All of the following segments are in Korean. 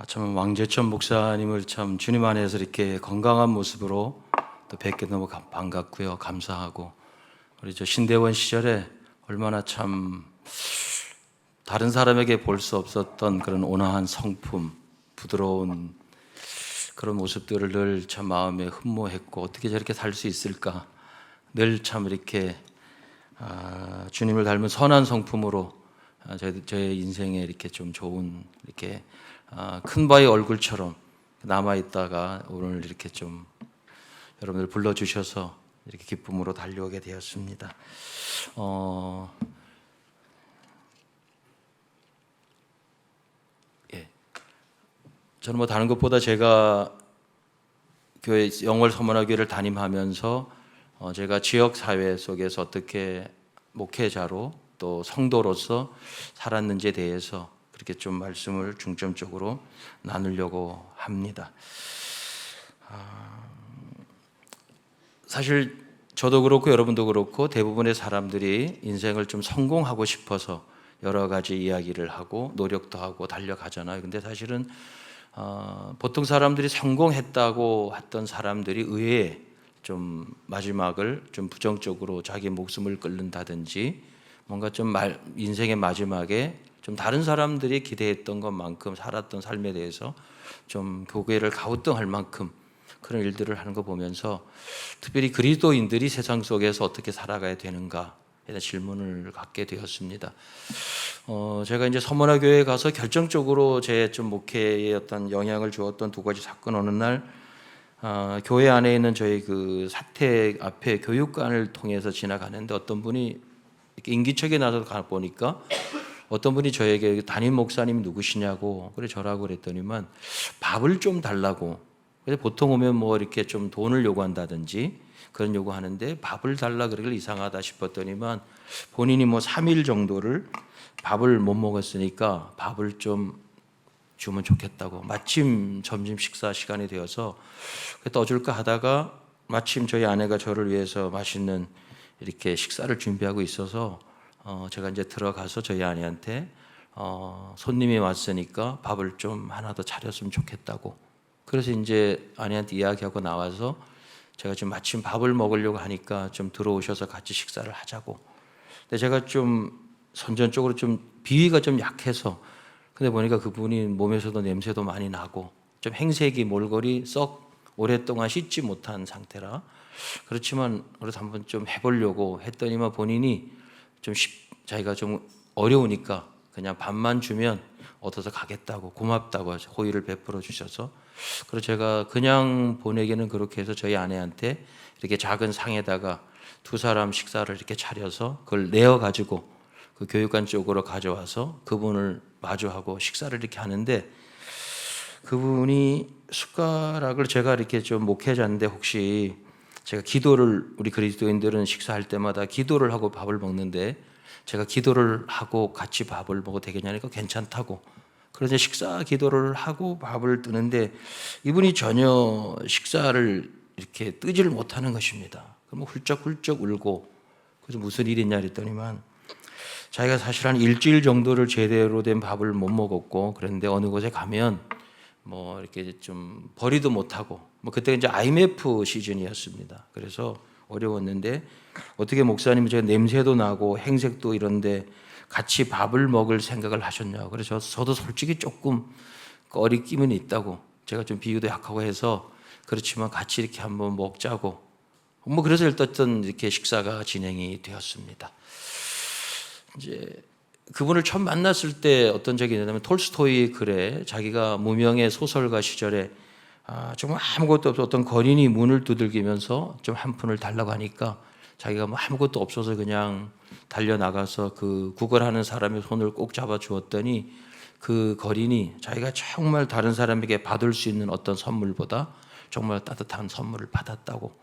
참 왕재천 목사님을 참 주님 안에서 이렇게 건강한 모습으로 또 뵙게 너무 반갑고요. 감사하고 우리 저 신대원 시절에 얼마나 참 다른 사람에게 볼 수 없었던 그런 온화한 성품, 부드러운 그런 모습들을 늘 참 마음에 흠모했고 어떻게 저렇게 살 수 있을까? 늘 참 이렇게 주님을 닮은 선한 성품으로 저의 인생에 이렇게 좀 좋은 이렇게 큰 바의 얼굴처럼 남아 있다가 오늘 이렇게 좀 여러분들 불러주셔서 이렇게 기쁨으로 달려오게 되었습니다. 저는 뭐 다른 것보다 제가 교회 영월 서문화교회를 담임하면서 제가 지역 사회 속에서 어떻게 목회자로 또 성도로서 살았는지에 대해서 그렇게 좀 말씀을 중점적으로 나누려고 합니다. 사실 저도 그렇고 여러분도 그렇고 대부분의 사람들이 인생을 좀 성공하고 싶어서 여러 가지 이야기를 하고 노력도 하고 달려가잖아요. 근데 사실은 보통 사람들이 성공했다고 했던 사람들이 의외에 좀 마지막을 좀 부정적으로 자기 목숨을 끊는다든지 뭔가 좀 인생의 마지막에 좀 다른 사람들이 기대했던 것만큼 살았던 삶에 대해서 좀 교회를 가우뚱할 만큼 그런 일들을 하는 거 보면서 특별히 그리스도인들이 세상 속에서 어떻게 살아가야 되는가에 대한 질문을 갖게 되었습니다. 제가 이제 서문화교회에 가서 결정적으로 제 좀 목회에 어떤 영향을 주었던 두 가지 사건. 어느 날 교회 안에 있는 저희 그 사택 앞에 교육관을 통해서 지나가는데 어떤 분이 이렇게 인기척에 나서 가 보니까 어떤 분이 저에게 담임 목사님 누구시냐고 그래 저라고 그랬더니만 밥을 좀 달라고. 그래서 보통 오면 뭐 이렇게 좀 돈을 요구한다든지 그런 요구하는데 밥을 달라 그러길 이상하다 싶었더니만 본인이 뭐 3일 정도를 밥을 못 먹었으니까 밥을 좀 주면 좋겠다고. 마침 점심 식사 시간이 되어서 떠줄까 하다가 마침 저희 아내가 저를 위해서 맛있는 이렇게 식사를 준비하고 있어서 제가 이제 들어가서 저희 아내한테 손님이 왔으니까 밥을 좀 하나 더 차렸으면 좋겠다고. 그래서 이제 아내한테 이야기하고 나와서 제가 지금 마침 밥을 먹으려고 하니까 좀 들어오셔서 같이 식사를 하자고. 근데 제가 좀 선전적으로 좀 비위가 좀 약해서 근데 보니까 그분이 몸에서도 냄새도 많이 나고 좀 행색이 몰골이 썩 오랫동안 씻지 못한 상태라 그렇지만 그래서 한번 좀 해보려고 했더니만 본인이 좀 자기가 좀 어려우니까 그냥 밥만 주면 얻어서 가겠다고 고맙다고 호의를 베풀어 주셔서 그래서 제가 그냥 보내기는 그렇게 해서 저희 아내한테 이렇게 작은 상에다가 두 사람 식사를 이렇게 차려서 그걸 내어 가지고 그 교육관 쪽으로 가져와서 그분을 마주하고 식사를 이렇게 하는데 그분이 숟가락을 제가 이렇게 좀 목회자인데 혹시 제가 기도를 우리 그리스도인들은 식사할 때마다 기도를 하고 밥을 먹는데 제가 기도를 하고 같이 밥을 먹어도 되겠냐니까 괜찮다고. 그래서 식사 기도를 하고 밥을 뜨는데 이분이 전혀 식사를 이렇게 뜨지를 못하는 것입니다. 그럼 훌쩍훌쩍 울고 그래서 무슨 일이냐 그랬더니만 자기가 사실 한 일주일 정도를 제대로 된 밥을 못 먹었고 그런데 어느 곳에 가면 뭐 이렇게 좀 벌이도 못하고 뭐 그때 이제 IMF 시즌이었습니다. 그래서 어려웠는데 어떻게 목사님이 제가 냄새도 나고 행색도 이런데 같이 밥을 먹을 생각을 하셨냐고. 그래서 저도 솔직히 조금 꺼리낌은 있다고. 제가 좀 비유도 약하고 해서 그렇지만 같이 이렇게 한번 먹자고. 뭐 그래서 일단 이렇게 식사가 진행이 되었습니다. 이제 그분을 처음 만났을 때 어떤 적이 있냐면 톨스토이 글에 자기가 무명의 소설가 시절에 정말 아무것도 없었던 거린이 문을 두들기면서 좀 한 푼을 달라고 하니까 자기가 뭐 아무것도 없어서 그냥 달려나가서 그 구걸하는 사람의 손을 꼭 잡아 주었더니 그 거린이 자기가 정말 다른 사람에게 받을 수 있는 어떤 선물보다 정말 따뜻한 선물을 받았다고.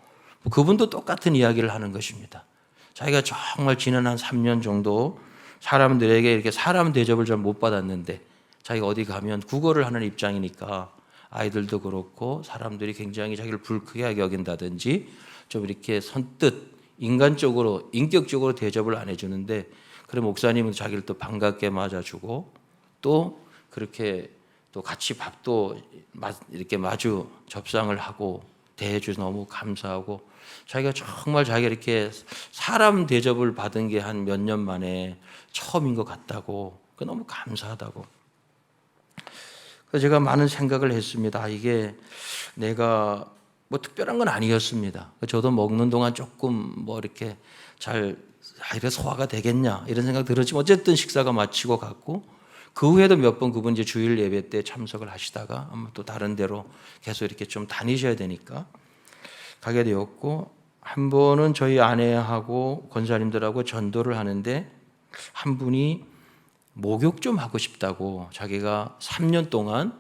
그분도 똑같은 이야기를 하는 것입니다. 자기가 정말 지난 한 3년 정도 사람들에게 이렇게 사람 대접을 잘 못 받았는데 자기가 어디 가면 구걸을 하는 입장이니까 아이들도 그렇고 사람들이 굉장히 자기를 불쾌하게 여긴다든지 좀 이렇게 선뜻 인간적으로 인격적으로 대접을 안 해주는데 그래 목사님은 자기를 또 반갑게 맞아주고 또 그렇게 또 같이 밥도 이렇게 마주 접상을 하고 대해줘서 너무 감사하고 자기가 정말 자기가 이렇게 사람 대접을 받은 게 한 몇 년 만에 처음인 것 같다고 너무 감사하다고. 그래서 제가 많은 생각을 했습니다. 이게 내가 뭐 특별한 건 아니었습니다. 저도 먹는 동안 조금 뭐 이렇게 잘 이래 소화가 되겠냐 이런 생각 들었지만 어쨌든 식사가 마치고 갔고 그 후에도 몇 번 그분 이제 주일 예배 때 참석을 하시다가 아마 또 다른 데로 계속 이렇게 좀 다니셔야 되니까 가게 되었고 한 번은 저희 아내하고 권사님들하고 전도를 하는데 한 분이 목욕 좀 하고 싶다고 자기가 3년 동안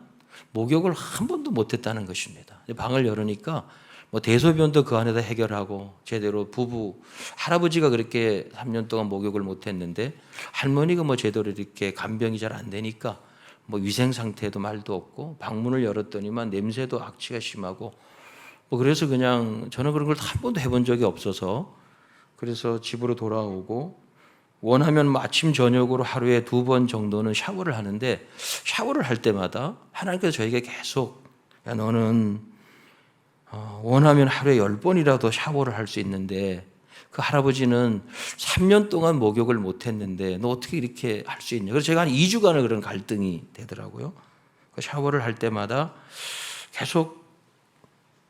목욕을 한 번도 못했다는 것입니다. 방을 열으니까 뭐 대소변도 그 안에다 해결하고 제대로 부부 할아버지가 그렇게 3년 동안 목욕을 못했는데 할머니가 뭐 제대로 이렇게 간병이 잘 안 되니까 뭐 위생 상태도 말도 없고 방문을 열었더니만 냄새도 악취가 심하고 뭐 그래서 그냥 저는 그런 걸 한 번도 해본 적이 없어서 그래서 집으로 돌아오고 원하면 뭐 아침 저녁으로 하루에 2번 정도는 샤워를 하는데 샤워를 할 때마다 하나님께서 저에게 계속 야 너는 원하면 하루에 10번이라도 샤워를 할 수 있는데 그 할아버지는 3년 동안 목욕을 못했는데 너 어떻게 이렇게 할 수 있냐. 그래서 제가 한 2주간을 그런 갈등이 되더라고요. 그 샤워를 할 때마다 계속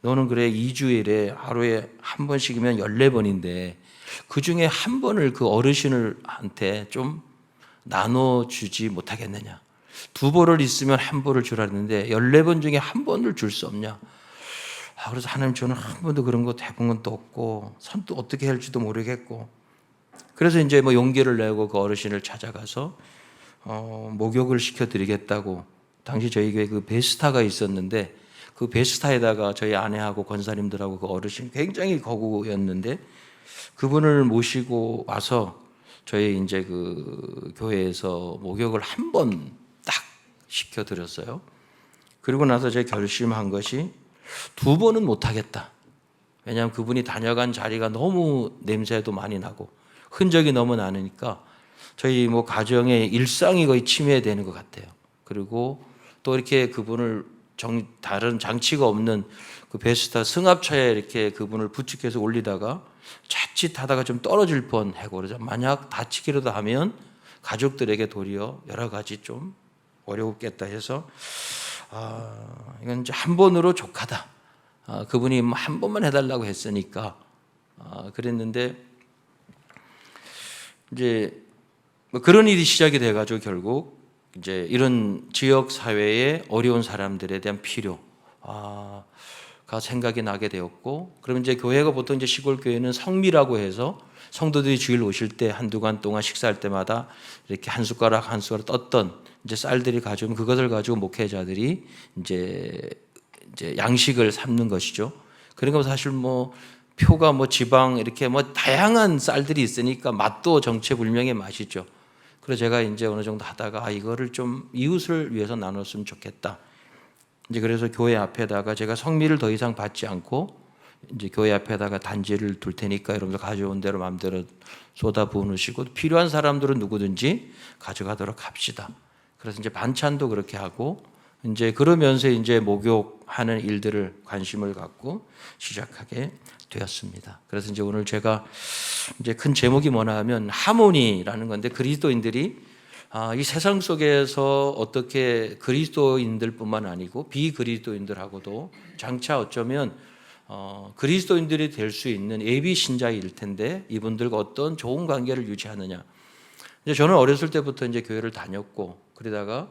너는 그래 2주일에 하루에 한 번씩이면 14번인데 그중에 한 번을 그 어르신한테 좀 나눠주지 못하겠느냐. 2벌을 있으면 한 벌을 주라 했는데 14번 중에 한 번을 줄 수 없냐. 그래서 하나님 저는 한 번도 그런 거 해본 것도 없고 선도 어떻게 할지도 모르겠고 그래서 이제 뭐 용기를 내고 그 어르신을 찾아가서 목욕을 시켜드리겠다고 당시 저희 교회 그 베스타가 있었는데 그 베스타에다가 저희 아내하고 권사님들하고 그 어르신 굉장히 거구였는데 그분을 모시고 와서 저희 이제 그 교회에서 목욕을 한 번 딱 시켜드렸어요. 그리고 나서 제가 결심한 것이 2번은 못하겠다. 왜냐하면 그분이 다녀간 자리가 너무 냄새도 많이 나고 흔적이 너무 나니까 저희 뭐 가정의 일상이 거의 침해되는 것 같아요. 그리고 또 이렇게 그분을 다른 장치가 없는 그 베스타 승합차에 이렇게 그분을 부축해서 올리다가 자칫하다가 좀 떨어질 뻔하고 그러죠. 만약 다치기라도 하면 가족들에게 도리어 여러 가지 좀 어렵겠다 해서 이건 이제 한 번으로 족하다. 그분이 한 번만 해달라고 했으니까 그랬는데 이제 뭐 그런 일이 시작이 돼가지고 결국 이제 이런 지역 사회의 어려운 사람들에 대한 필요가 생각이 나게 되었고, 그러면 이제 교회가 보통 이제 시골 교회는 성미라고 해서 성도들이 주일 오실 때 한두 간 동안 식사할 때마다 이렇게 한 숟가락 한 숟가락 떴던 이제 쌀들이 가지고 그것을 가지고 목회자들이 이제 양식을 삼는 것이죠. 그러니까 사실 뭐 표가 뭐 지방 이렇게 뭐 다양한 쌀들이 있으니까 맛도 정체불명의 맛이죠. 그래서 제가 이제 어느 정도 하다가 이거를 좀 이웃을 위해서 나눴으면 좋겠다. 이제 그래서 교회 앞에다가 제가 성미를 더 이상 받지 않고 이제 교회 앞에다가 단지를 둘 테니까 여러분들 가져온 대로 마음대로 쏟아 부으시고 필요한 사람들은 누구든지 가져가도록 합시다. 그래서 이제 반찬도 그렇게 하고 이제 그러면서 이제 목욕하는 일들을 관심을 갖고 시작하게 되었습니다. 그래서 이제 오늘 제가 이제 큰 제목이 뭐냐 하면 하모니라는 건데 그리스도인들이 이 세상 속에서 어떻게 그리스도인들뿐만 아니고 비그리스도인들하고도 장차 어쩌면 그리스도인들이 될 수 있는 예비 신자일 텐데 이분들과 어떤 좋은 관계를 유지하느냐. 이제 저는 어렸을 때부터 이제 교회를 다녔고 그러다가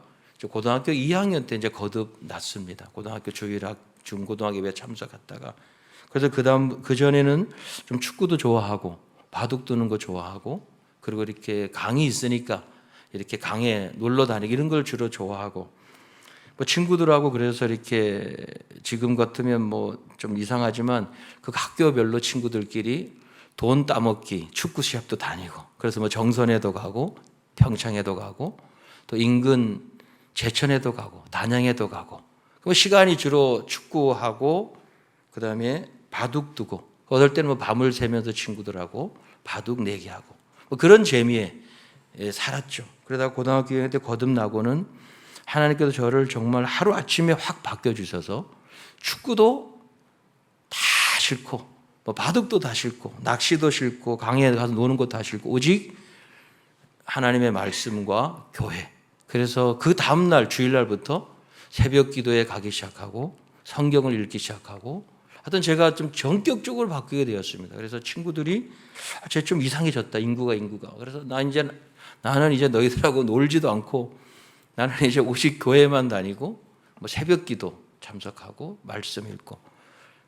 고등학교 2학년 때 이제 거듭 났습니다. 고등학교 주일학 중고등학교 예배 참석했다가 그래서 그 전에는 좀 축구도 좋아하고 바둑 두는 거 좋아하고 그리고 이렇게 강이 있으니까 이렇게 강에 놀러 다니기 이런 걸 주로 좋아하고 뭐 친구들하고 그래서 이렇게 지금 같으면 뭐 좀 이상하지만 그 학교별로 친구들끼리 돈 따먹기 축구 시합도 다니고 그래서 뭐 정선에도 가고 평창에도 가고 또 인근 제천에도 가고 단양에도 가고 그 시간이 주로 축구하고 그다음에 바둑 두고 어떨 때는 뭐 밤을 새면서 친구들하고 바둑 내기하고 뭐 그런 재미에 살았죠. 그러다가 고등학교 때 거듭나고는 하나님께서 저를 정말 하루아침에 확 바뀌어주셔서 축구도 다 싫고 뭐 바둑도 다 싫고 낚시도 싫고 강에 가서 노는 것도 다 싫고 오직 하나님의 말씀과 교회. 그래서 그 다음날 주일날부터 새벽 기도에 가기 시작하고 성경을 읽기 시작하고 하여튼 제가 좀 전격적으로 바뀌게 되었습니다. 그래서 친구들이 쟤 좀 이상해졌다. 인구가. 그래서 나는 이제 너희들하고 놀지도 않고 나는 이제 오직 교회만 다니고 뭐 새벽 기도 참석하고 말씀 읽고.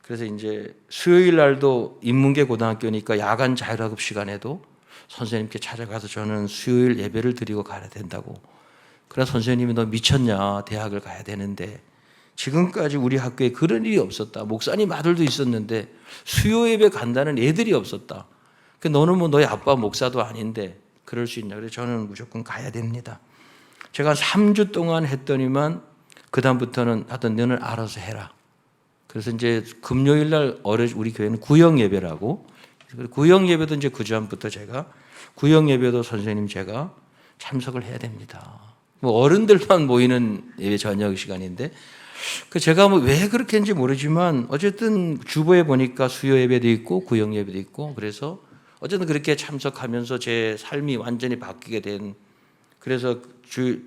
그래서 이제 수요일 날도 인문계 고등학교니까 야간 자율학업 시간에도 선생님께 찾아가서 저는 수요일 예배를 드리고 가야 된다고. 그래서 선생님이 너 미쳤냐? 대학을 가야 되는데 지금까지 우리 학교에 그런 일이 없었다. 목사님 아들도 있었는데 수요 예배 간다는 애들이 없었다. 너는 뭐 너희 아빠 목사도 아닌데 그럴 수 있냐? 그래서 저는 무조건 가야 됩니다. 제가 3주 동안 했더니만 그 다음부터는 하여튼 너는 알아서 해라. 그래서 이제 금요일 날 우리 교회는 구역 예배라고, 구역 예배도 이제 그 전부터 제가 구역 예배도 선생님 제가 참석을 해야 됩니다. 뭐 어른들만 모이는 예배 저녁 시간인데 제가 뭐 왜 그렇게 했는지 모르지만 어쨌든 주보에 보니까 수요 예배도 있고 구역 예배도 있고 그래서 어쨌든 그렇게 참석하면서 제 삶이 완전히 바뀌게 된. 그래서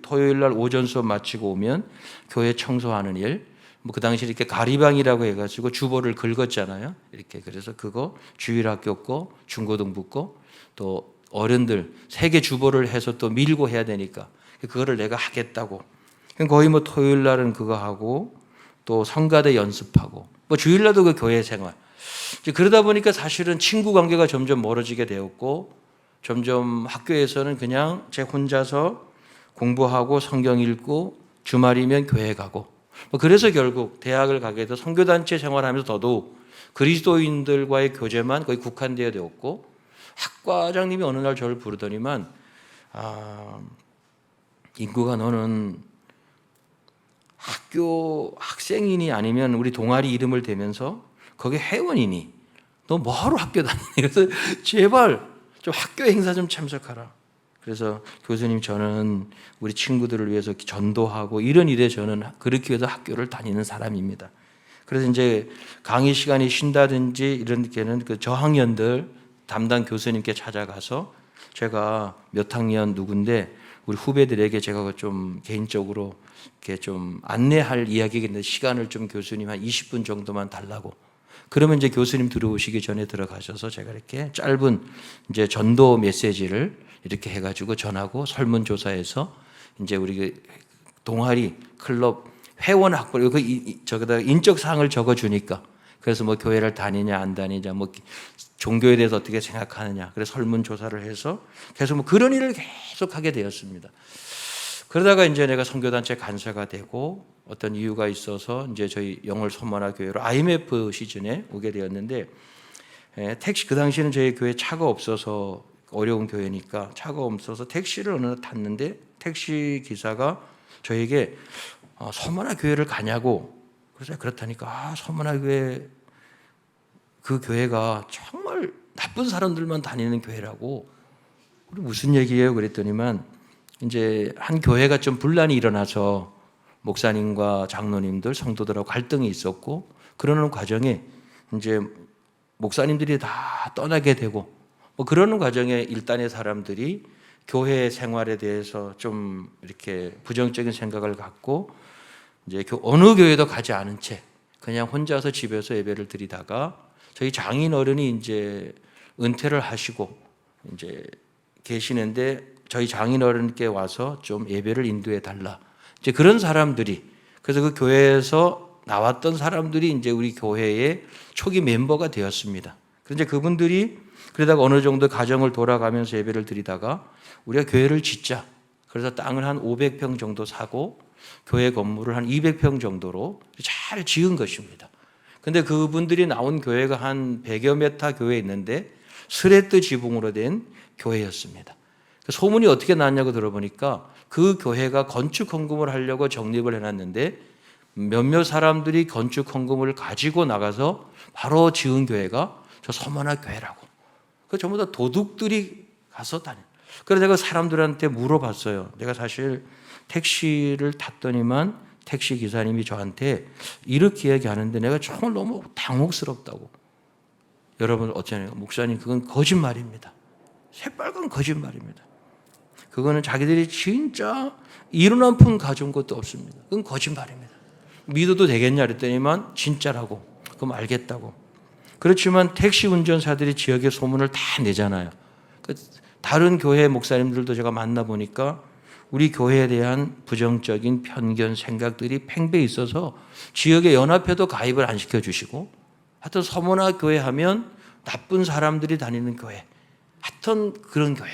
토요일 날 오전 수업 마치고 오면 교회 청소하는 일, 뭐 그 당시 이렇게 가리방이라고 해가지고 주보를 긁었잖아요. 이렇게 그래서 그거 주일학교 거, 중고등부 거, 또 어른들 세계 주보를 해서 또 밀고 해야 되니까 그거를 내가 하겠다고. 거의 뭐 토요일 날은 그거 하고 또 성가대 연습하고 뭐 주일 날도 그 교회 생활. 이제 그러다 보니까 사실은 친구 관계가 점점 멀어지게 되었고 점점 학교에서는 그냥 제 혼자서 공부하고 성경 읽고 주말이면 교회 가고 뭐 그래서 결국 대학을 가게 돼서 선교단체 생활하면서 더더욱 그리스도인들과의 교제만 거의 국한되어 되었고 학과장님이 어느 날 저를 부르더니만 인구가 너는 학교 학생이니 아니면 우리 동아리 이름을 대면서 거기 회원이니 너 뭐하러 학교 다니니? 그래서 제발 좀 학교 행사 좀 참석하라. 그래서 교수님 저는 우리 친구들을 위해서 전도하고 이런 일에 저는 그렇게 해서 학교를 다니는 사람입니다. 그래서 이제 강의 시간이 쉰다든지 이런 게는 그 저학년들 담당 교수님께 찾아가서 제가 몇 학년 누군데 우리 후배들에게 제가 좀 개인적으로 이렇게 좀 안내할 이야기인데 시간을 좀 교수님 한 20분 정도만 달라고. 그러면 이제 교수님 들어오시기 전에 들어가셔서 제가 이렇게 짧은 이제 전도 메시지를 이렇게 해가지고 전하고 설문조사해서 이제 우리 동아리 클럽 회원 학벌 저기다 인적 사항을 적어주니까 그래서 뭐 교회를 다니냐 안 다니냐 뭐 종교에 대해서 어떻게 생각하느냐 그래서 설문조사를 해서 계속 뭐 그런 일을 계속 하게 되었습니다. 그러다가 이제 내가 선교단체 간사가 되고 어떤 이유가 있어서 이제 저희 영월 소만화 교회로 IMF 시즌에 오게 되었는데 택시 그 당시에는 저희 교회 차가 없어서 어려운 교회니까 차가 없어서 택시를 어느 날 탔는데 택시 기사가 저에게 소만화 교회를 가냐고 그래서 그렇다니까 소만화 교회 그 교회가 정말 나쁜 사람들만 다니는 교회라고 무슨 얘기예요? 그랬더니만 이제 한 교회가 좀 분란이 일어나서 목사님과 장로님들, 성도들하고 갈등이 있었고 그러는 과정에 이제 목사님들이 다 떠나게 되고 뭐 그러는 과정에 일단의 사람들이 교회 생활에 대해서 좀 이렇게 부정적인 생각을 갖고 이제 어느 교회도 가지 않은 채 그냥 혼자서 집에서 예배를 드리다가 저희 장인 어른이 이제 은퇴를 하시고 이제 계시는데 저희 장인 어른께 와서 좀 예배를 인도해 달라. 이제 그런 사람들이 그래서 그 교회에서 나왔던 사람들이 이제 우리 교회의 초기 멤버가 되었습니다. 그런데 그분들이 그러다가 어느 정도 가정을 돌아가면서 예배를 드리다가 우리가 교회를 짓자. 그래서 땅을 한 500평 정도 사고 교회 건물을 한 200평 정도로 잘 지은 것입니다. 근데 그분들이 나온 교회가 한 100여 메타 교회에 있는데 스레트 지붕으로 된 교회였습니다. 소문이 어떻게 났냐고 들어보니까 그 교회가 건축 헌금을 하려고 적립을 해놨는데 몇몇 사람들이 건축 헌금을 가지고 나가서 바로 지은 교회가 저 서만화 교회라고. 그 전부 다 도둑들이 가서 다녀. 그래서 내가 사람들한테 물어봤어요. 내가 사실 택시를 탔더니만 택시 기사님이 저한테 이렇게 얘기하는데 내가 정말 너무 당혹스럽다고. 여러분 어쩌나요? 목사님, 그건 거짓말입니다. 새빨간 거짓말입니다. 그거는 자기들이 진짜 이룬 한 푼 가져온 것도 없습니다. 그건 거짓말입니다. 믿어도 되겠냐 그랬더니만 진짜라고. 그럼 알겠다고. 그렇지만 택시 운전사들이 지역의 소문을 다 내잖아요. 다른 교회 목사님들도 제가 만나보니까 우리 교회에 대한 부정적인 편견 생각들이 팽배해 있어서 지역의 연합회도 가입을 안 시켜주시고, 하여튼 서문화 교회 하면 나쁜 사람들이 다니는 교회, 하여튼 그런 교회.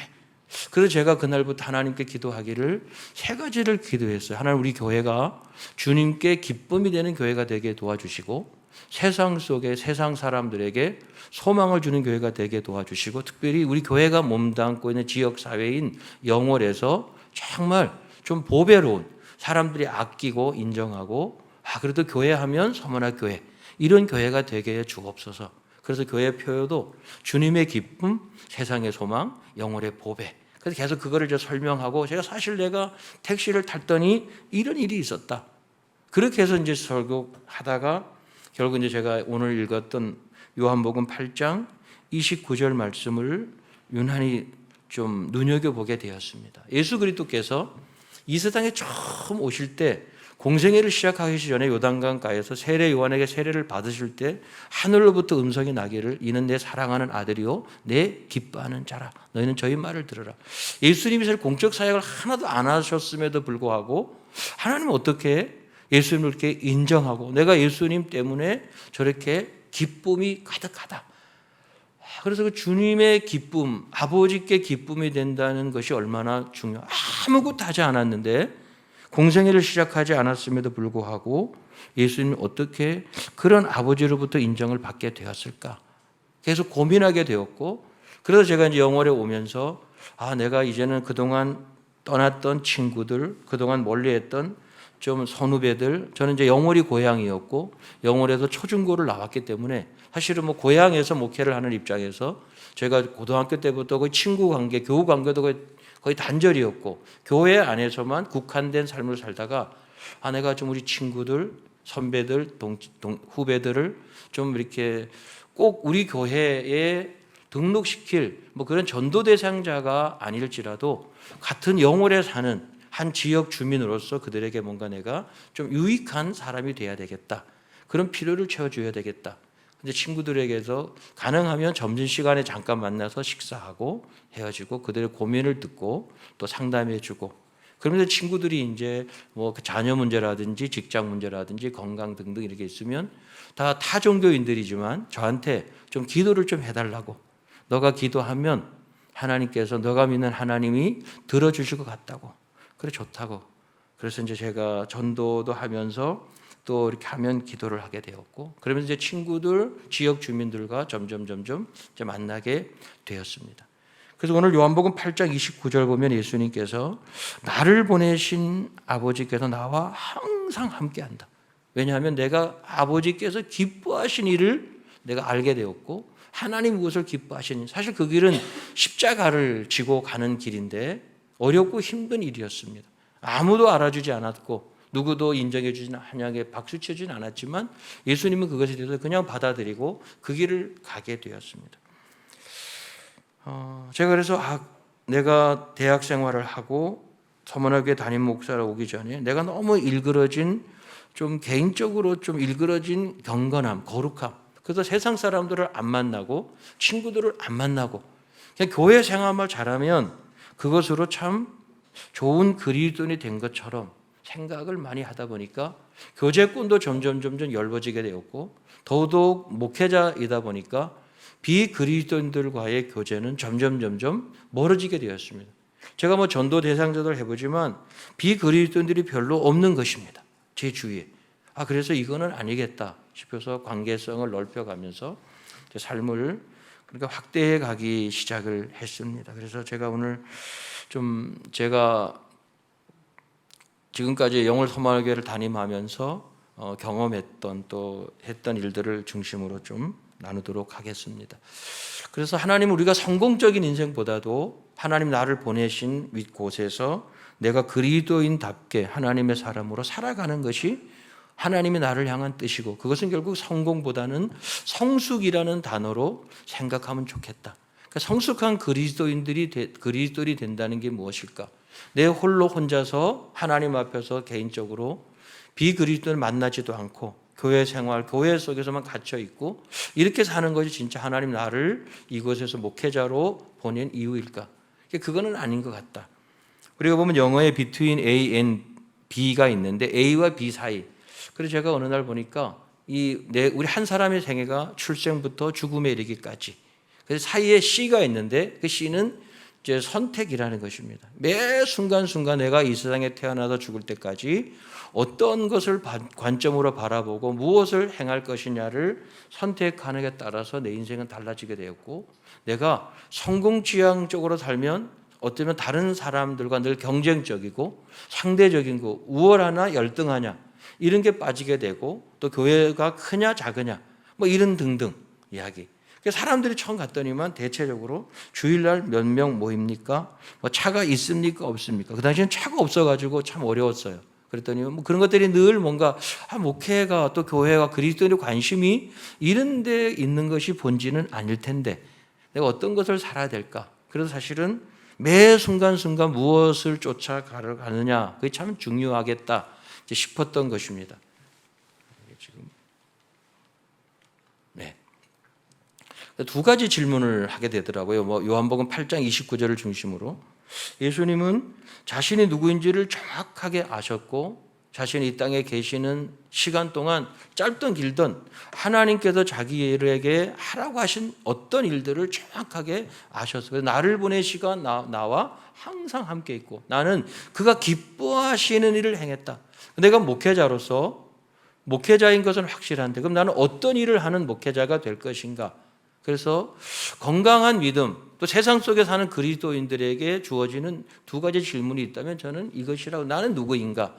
그래서 제가 그날부터 하나님께 기도하기를 세 가지를 기도했어요. 하나님, 우리 교회가 주님께 기쁨이 되는 교회가 되게 도와주시고, 세상 속에 세상 사람들에게 소망을 주는 교회가 되게 도와주시고, 특별히 우리 교회가 몸담고 있는 지역 사회인 영월에서 정말 좀 보배로운, 사람들이 아끼고 인정하고, 그래도 교회 하면 서문화 교회, 이런 교회가 되게 해 주옵소서. 그래서 교회 표어도 주님의 기쁨, 세상의 소망, 영월의 보배. 그래서 계속 그거를 설명하고, 제가 사실 내가 택시를 탔더니 이런 일이 있었다. 그렇게 해서 이제 설교하다가 결국 이제 제가 오늘 읽었던 요한복음 8장 29절 말씀을 유난히 좀 눈여겨보게 되었습니다. 예수 그리스도께서 이 세상에 처음 오실 때 공생애를 시작하기 전에 요단강가에서 세례 요한에게 세례를 받으실 때 하늘로부터 음성이 나기를 이는 내 사랑하는 아들이요 내 기뻐하는 자라. 너희는 저희 말을 들으라. 예수님이 사실 공적 사역을 하나도 안 하셨음에도 불구하고 하나님은 어떻게 예수님을 이렇게 인정하고 내가 예수님 때문에 저렇게 기쁨이 가득하다. 그래서 그 주님의 기쁨, 아버지께 기쁨이 된다는 것이 얼마나 중요해요. 아무것도 하지 않았는데 공생애를 시작하지 않았음에도 불구하고 예수님이 어떻게 그런 아버지로부터 인정을 받게 되었을까? 계속 고민하게 되었고, 그래서 제가 이제 영월에 오면서 내가 이제는 그동안 떠났던 친구들, 그동안 멀리했던 좀 선후배들, 저는 이제 영월이 고향이었고 영월에서 초중고를 나왔기 때문에 사실은 뭐 고향에서 목회를 하는 입장에서 제가 고등학교 때부터 거의 친구 관계, 교우 관계도 거의 단절이었고 교회 안에서만 국한된 삶을 살다가 내가 좀 우리 친구들, 선배들, 후배들을 좀 이렇게 꼭 우리 교회에 등록시킬 뭐 그런 전도 대상자가 아닐지라도 같은 영월에 사는 한 지역 주민으로서 그들에게 뭔가 내가 좀 유익한 사람이 돼야 되겠다. 그런 필요를 채워줘야 되겠다. 근데 친구들에게서 가능하면 점심시간에 잠깐 만나서 식사하고 헤어지고 그들의 고민을 듣고 또 상담해주고, 그러면서 친구들이 이제 뭐 그 자녀 문제라든지 직장 문제라든지 건강 등등 이렇게 있으면 다 타종교인들이지만 저한테 좀 기도를 좀 해달라고. 너가 기도하면 하나님께서 너가 믿는 하나님이 들어주실 것 같다고. 그래 좋다고. 그래서 이제 제가 전도도 하면서 또 이렇게 하면 기도를 하게 되었고, 그러면서 이제 친구들, 지역 주민들과 점점 이제 만나게 되었습니다. 그래서 오늘 요한복음 8장 29절 보면 예수님께서 나를 보내신 아버지께서 나와 항상 함께한다. 왜냐하면 내가 아버지께서 기뻐하신 일을 내가 알게 되었고 하나님 무엇을 기뻐하시는지, 사실 그 길은 십자가를 지고 가는 길인데 어렵고 힘든 일이었습니다. 아무도 알아주지 않았고 누구도 인정해 주진 한양에 박수 쳐주진 않았지만 예수님은 그것에 대해서 그냥 받아들이고 그 길을 가게 되었습니다. 제가 그래서 내가 대학 생활을 하고 서문화교회 담임 목사로 오기 전에 내가 너무 일그러진, 좀 개인적으로 좀 일그러진 경건함, 거룩함, 그래서 세상 사람들을 안 만나고 친구들을 안 만나고 그냥 교회 생활만 잘하면 그것으로 참 좋은 그리스도인이 된 것처럼 생각을 많이 하다 보니까 교제권도 점점 얇아지게 되었고 더더욱 목회자이다 보니까 비그리스도인들과의 교제는 점점 멀어지게 되었습니다. 제가 뭐 전도 대상자들 해보지만 비그리스도인들이 별로 없는 것입니다. 제 주위에. 그래서 이거는 아니겠다 싶어서 관계성을 넓혀가면서 제 삶을 그러니까 확대해 가기 시작을 했습니다. 그래서 제가 오늘 좀 제가 지금까지 영월 서문화교회를 담임하면서 경험했던 또 했던 일들을 중심으로 좀 나누도록 하겠습니다. 그래서 하나님은 우리가 성공적인 인생보다도 하나님 나를 보내신 곳에서 내가 그리스도인답게 하나님의 사람으로 살아가는 것이 하나님이 나를 향한 뜻이고, 그것은 결국 성공보다는 성숙이라는 단어로 생각하면 좋겠다. 그러니까 성숙한 그리스도인이 된다는 게 무엇일까? 내 홀로 혼자서 하나님 앞에서 개인적으로 비그리스도를 만나지도 않고 교회 생활, 교회 속에서만 갇혀 있고 이렇게 사는 것이 진짜 하나님 나를 이곳에서 목회자로 보낸 이유일까? 그거는 아닌 것 같다. 우리가 보면 영어에 between A and B가 있는데 A와 B 사이. 그래서 제가 어느 날 보니까 우리 한 사람의 생애가 출생부터 죽음에 이르기까지. 그래서 사이에 C가 있는데 그 C는 이제 선택이라는 것입니다. 매 순간순간 내가 이 세상에 태어나서 죽을 때까지 어떤 것을 관점으로 바라보고 무엇을 행할 것이냐를 선택하는 데 따라서 내 인생은 달라지게 되었고, 내가 성공지향적으로 살면 어쩌면 다른 사람들과 늘 경쟁적이고 상대적인 거, 우월하나 열등하냐 이런 게 빠지게 되고, 또 교회가 크냐 작으냐 뭐 이런 등등 이야기. 사람들이 처음 갔더니만 대체적으로 주일날 몇 명 모입니까? 뭐 차가 있습니까? 없습니까? 그 당시에는 차가 없어가지고 참 어려웠어요. 그랬더니 뭐 그런 것들이 늘 뭔가 목회가 또 교회가 그리스도인의 관심이 이런 데 있는 것이 본질은 아닐 텐데 내가 어떤 것을 살아야 될까? 그래서 사실은 매 순간순간 무엇을 쫓아가느냐 그게 참 중요하겠다 싶었던 것입니다. 지금 네. 두 가지 질문을 하게 되더라고요. 요한복음 8장 29절을 중심으로 예수님은 자신이 누구인지를 정확하게 아셨고, 자신이 이 땅에 계시는 시간 동안 짧든 길든 하나님께서 자기에게 하라고 하신 어떤 일들을 정확하게 아셨어요. 나를 보내시가 나와 항상 함께 있고 나는 그가 기뻐하시는 일을 행했다. 내가 목회자로서 목회자인 것은 확실한데 그럼 나는 어떤 일을 하는 목회자가 될 것인가? 그래서 건강한 믿음, 또 세상 속에 사는 그리스도인들에게 주어지는 두 가지 질문이 있다면 저는 이것이라고. 나는 누구인가?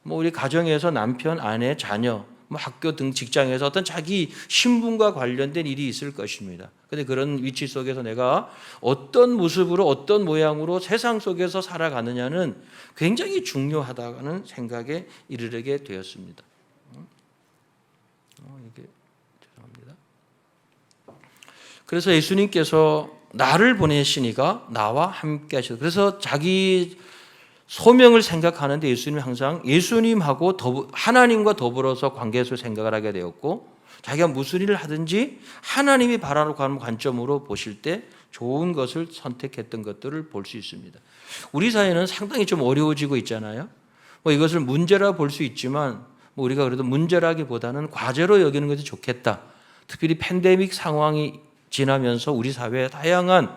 우리 가정에서 남편, 아내, 자녀, 학교 등 직장에서 어떤 자기 신분과 관련된 일이 있을 것입니다. 그런데 그런 위치 속에서 내가 어떤 모습으로 어떤 모양으로 세상 속에서 살아가느냐는 굉장히 중요하다는 생각에 이르게 되었습니다. 죄송합니다. 그래서 예수님께서 나를 보내시니가 나와 함께 하셔서, 그래서 자기 소명을 생각하는데 예수님이 항상 예수님하고 하나님과 더불어서 관계에서 생각을 하게 되었고, 자기가 무슨 일을 하든지 하나님이 바라고 하는 관점으로 보실 때 좋은 것을 선택했던 것들을 볼 수 있습니다. 우리 사회는 상당히 좀 어려워지고 있잖아요. 이것을 문제라 볼 수 있지만 우리가 그래도 문제라기보다는 과제로 여기는 것이 좋겠다. 특별히 팬데믹 상황이 지나면서 우리 사회에 다양한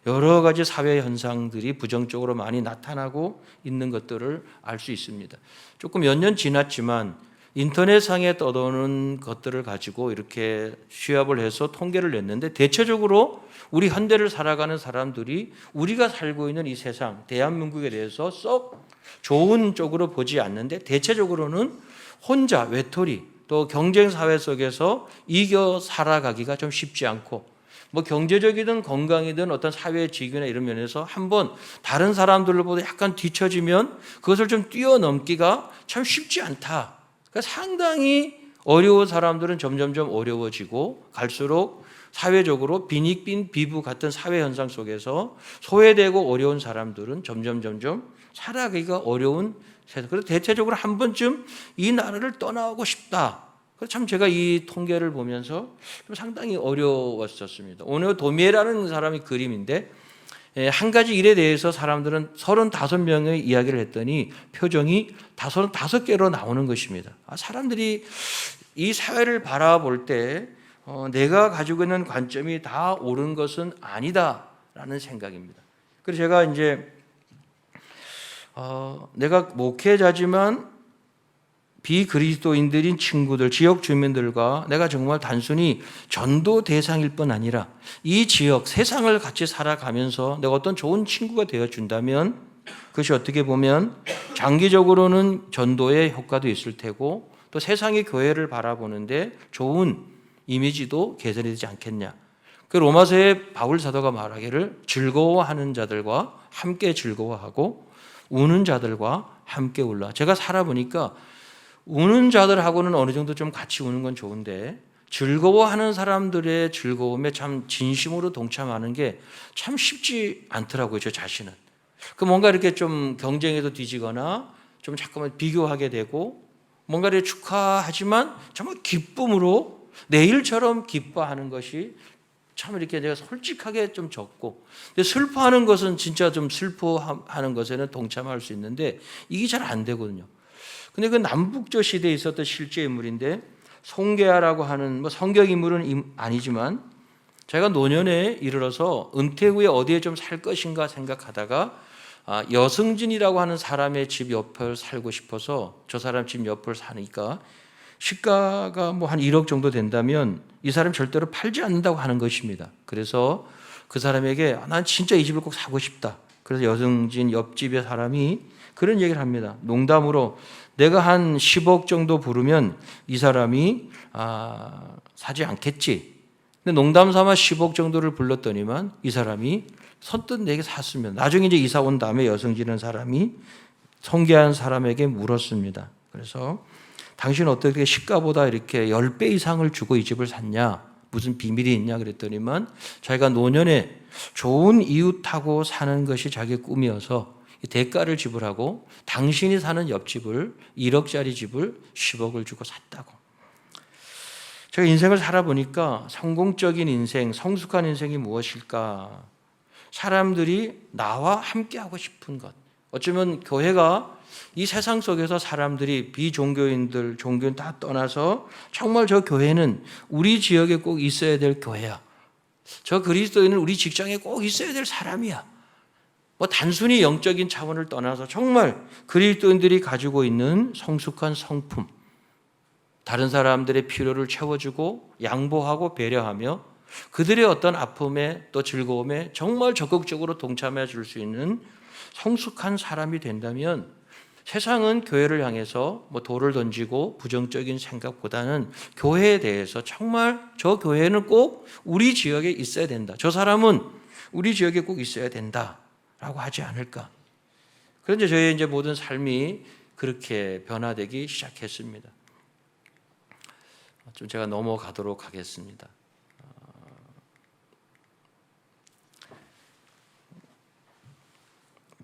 여러 가지 사회 현상들이 부정적으로 많이 나타나고 있는 것들을 알 수 있습니다. 조금 몇 년 지났지만 인터넷상에 떠도는 것들을 가지고 이렇게 취합을 해서 통계를 냈는데, 대체적으로 우리 현대를 살아가는 사람들이 우리가 살고 있는 이 세상, 대한민국에 대해서 썩 좋은 쪽으로 보지 않는데, 대체적으로는 혼자 외톨이, 또 경쟁 사회 속에서 이겨 살아가기가 좀 쉽지 않고, 경제적이든 건강이든 어떤 사회 직위나 이런 면에서 한번 다른 사람들보다 약간 뒤처지면 그것을 좀 뛰어넘기가 참 쉽지 않다. 그러니까 상당히 어려운 사람들은 점점점 어려워지고 갈수록 사회적으로 빈익빈 비부 같은 사회 현상 속에서 소외되고 어려운 사람들은 점점 살아가기가 어려운 세상. 그래서 대체적으로 한 번쯤 이 나라를 떠나고 싶다. 참 제가 이 통계를 보면서 좀 상당히 어려웠었습니다. 오늘 도미에라는 사람의 그림인데, 한 가지 일에 대해서 사람들은 35명의 이야기를 했더니 표정이 55개로 나오는 것입니다. 사람들이 이 사회를 바라볼 때 내가 가지고 있는 관점이 다 옳은 것은 아니다라는 생각입니다. 그래서 제가 이제 내가 목회자지만 비그리스도인들인 친구들, 지역 주민들과 내가 정말 단순히 전도 대상일 뿐 아니라 이 지역, 세상을 같이 살아가면서 내가 어떤 좋은 친구가 되어준다면 그것이 어떻게 보면 장기적으로는 전도의 효과도 있을 테고, 또 세상의 교회를 바라보는데 좋은 이미지도 개선이 되지 않겠냐. 그 로마서에 바울 사도가 말하기를 즐거워하는 자들과 함께 즐거워하고 우는 자들과 함께 울라. 제가 살아보니까 우는 자들하고는 어느 정도 좀 같이 우는 건 좋은데 즐거워하는 사람들의 즐거움에 참 진심으로 동참하는 게 참 쉽지 않더라고요. 저 자신은. 그 뭔가 이렇게 좀 경쟁에도 뒤지거나 좀 자꾸만 비교하게 되고 뭔가를 축하하지만 정말 기쁨으로 내일처럼 기뻐하는 것이 참 이렇게 내가 솔직하게 좀 적고, 근데 슬퍼하는 것은 진짜 좀 슬퍼하는 것에는 동참할 수 있는데 이게 잘 안 되거든요. 근데 그 남북조 시대에 있었던 실제 인물인데 송계하라고 하는 뭐 성경 인물은 아니지만 제가 노년에 이르러서 은퇴 후에 어디에 좀 살 것인가 생각하다가 여승진이라고 하는 사람의 집 옆을 살고 싶어서 저 사람 집 옆을 사니까 시가가 뭐 한 1억 정도 된다면 이 사람 절대로 팔지 않는다고 하는 것입니다. 그래서 그 사람에게 난 진짜 이 집을 꼭 사고 싶다. 그래서 여승진 옆집의 사람이 그런 얘기를 합니다. 농담으로 내가 한 10억 정도 부르면 이 사람이 사지 않겠지. 근데 농담 삼아 10억 정도를 불렀더니만 이 사람이 선뜻 내게 샀으면 나중에 이제 이사 온 다음에 여승진은 사람이 성계한 사람에게 물었습니다. 그래서 당신 어떻게 시가보다 이렇게 10배 이상을 주고 이 집을 샀냐? 무슨 비밀이 있냐? 그랬더니만 자기가 노년에 좋은 이웃하고 사는 것이 자기의 꿈이어서 대가를 지불하고 당신이 사는 옆집을 1억짜리 집을 10억을 주고 샀다고. 제가 인생을 살아보니까 성공적인 인생, 성숙한 인생이 무엇일까? 사람들이 나와 함께하고 싶은 것. 어쩌면 교회가 이 세상 속에서 사람들이 비종교인들, 종교인 다 떠나서 정말 저 교회는 우리 지역에 꼭 있어야 될 교회야. 저 그리스도인은 우리 직장에 꼭 있어야 될 사람이야. 뭐 단순히 영적인 차원을 떠나서 정말 그리스도인들이 가지고 있는 성숙한 성품, 다른 사람들의 필요를 채워주고 양보하고 배려하며 그들의 어떤 아픔에 또 즐거움에 정말 적극적으로 동참해 줄 수 있는 성숙한 사람이 된다면 세상은 교회를 향해서 뭐 돌을 던지고 부정적인 생각보다는 교회에 대해서 정말 저 교회는 꼭 우리 지역에 있어야 된다. 저 사람은 우리 지역에 꼭 있어야 된다라고 하지 않을까. 그런데 저의 이제 모든 삶이 그렇게 변화되기 시작했습니다. 좀 제가 넘어가도록 하겠습니다.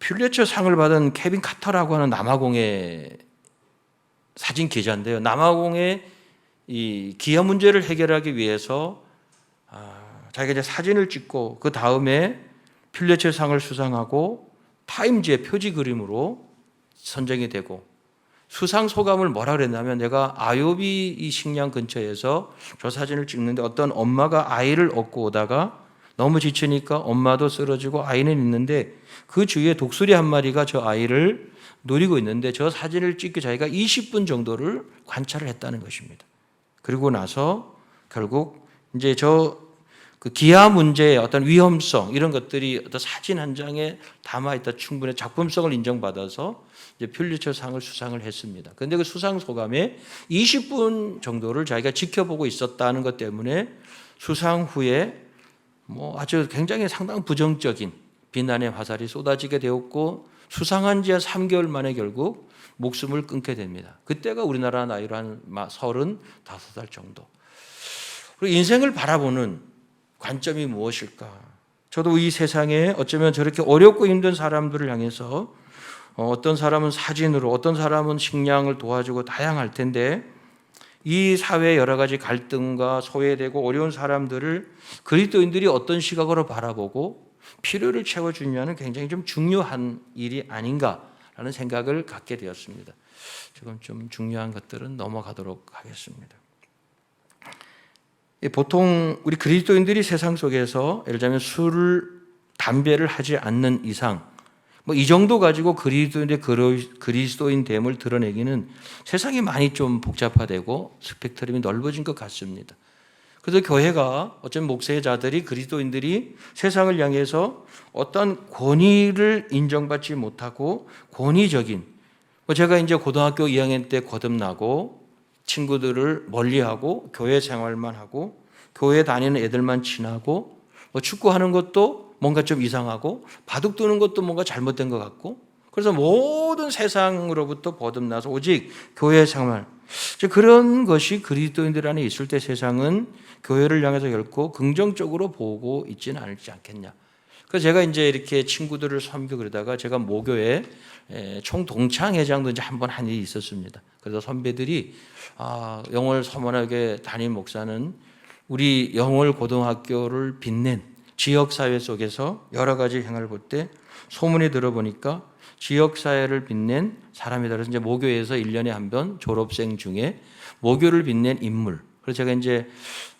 퓰리처 상을 받은 케빈 카터라고 하는 남아공의 사진 기자인데요. 남아공의 이 기아 문제를 해결하기 위해서 자기가 이제 사진을 찍고 그 다음에 퓰리처 상을 수상하고 타임지의 표지 그림으로 선정이 되고 수상 소감을 뭐라 그랬냐면 내가 아요비 이 식량 근처에서 저 사진을 찍는데 어떤 엄마가 아이를 업고 오다가 너무 지치니까 엄마도 쓰러지고 아이는 있는데 그 주위에 독수리 한 마리가 저 아이를 노리고 있는데 저 사진을 찍기 자기가 20분 정도를 관찰을 했다는 것입니다. 그리고 나서 결국 이제 그 기아 문제의 어떤 위험성 이런 것들이 어떤 사진 한 장에 담아 있다 충분히 작품성을 인정받아서 이제 퓰리처 상을 수상을 했습니다. 그런데 그 수상 소감에 20분 정도를 자기가 지켜보고 있었다는 것 때문에 수상 후에 뭐 아주 굉장히 상당히 부정적인 비난의 화살이 쏟아지게 되었고 수상한 지 3개월 만에 결국 목숨을 끊게 됩니다. 그때가 우리나라 나이로 한 35살 정도. 그리고 인생을 바라보는 관점이 무엇일까? 저도 이 세상에 어쩌면 저렇게 어렵고 힘든 사람들을 향해서 어떤 사람은 사진으로 어떤 사람은 식량을 도와주고 다양할 텐데 이 사회의 여러 가지 갈등과 소외되고 어려운 사람들을 그리스도인들이 어떤 시각으로 바라보고 필요를 채워주냐는 굉장히 좀 중요한 일이 아닌가라는 생각을 갖게 되었습니다. 지금 좀 중요한 것들은 넘어가도록 하겠습니다. 보통 우리 그리스도인들이 세상 속에서 예를 들자면 술, 담배를 하지 않는 이상 뭐 이 정도 가지고 그리스도인의 그리스도인됨을 드러내기는 세상이 많이 좀 복잡화되고 스펙트럼이 넓어진 것 같습니다. 그래서 교회가 어쩌면 목회자들이 그리스도인들이 세상을 향해서 어떤 권위를 인정받지 못하고 권위적인 제가 이제 고등학교 2학년 때 거듭나고 친구들을 멀리하고 교회 생활만 하고 교회 다니는 애들만 친하고 뭐 축구하는 것도 뭔가 좀 이상하고 바둑 두는 것도 뭔가 잘못된 것 같고 그래서 모든 세상으로부터 거듭나서 오직 교회 생활 그런 것이 그리스도인들 안에 있을 때 세상은 교회를 향해서 결코 긍정적으로 보고 있지는 않지 않겠냐. 그래서 제가 이제 이렇게 친구들을 섬기고 그러다가 제가 모교에 총동창회장도 이제 한번 한 일이 있었습니다. 그래서 선배들이 영월 서문학의 담임 목사는 우리 영월 고등학교를 빛낸 지역사회 속에서 여러 가지 행을 볼 때 소문이 들어보니까 지역사회를 빛낸 사람이다. 그래서 이제 모교에서 1년에 한 번 졸업생 중에 모교를 빛낸 인물. 그래서 제가 이제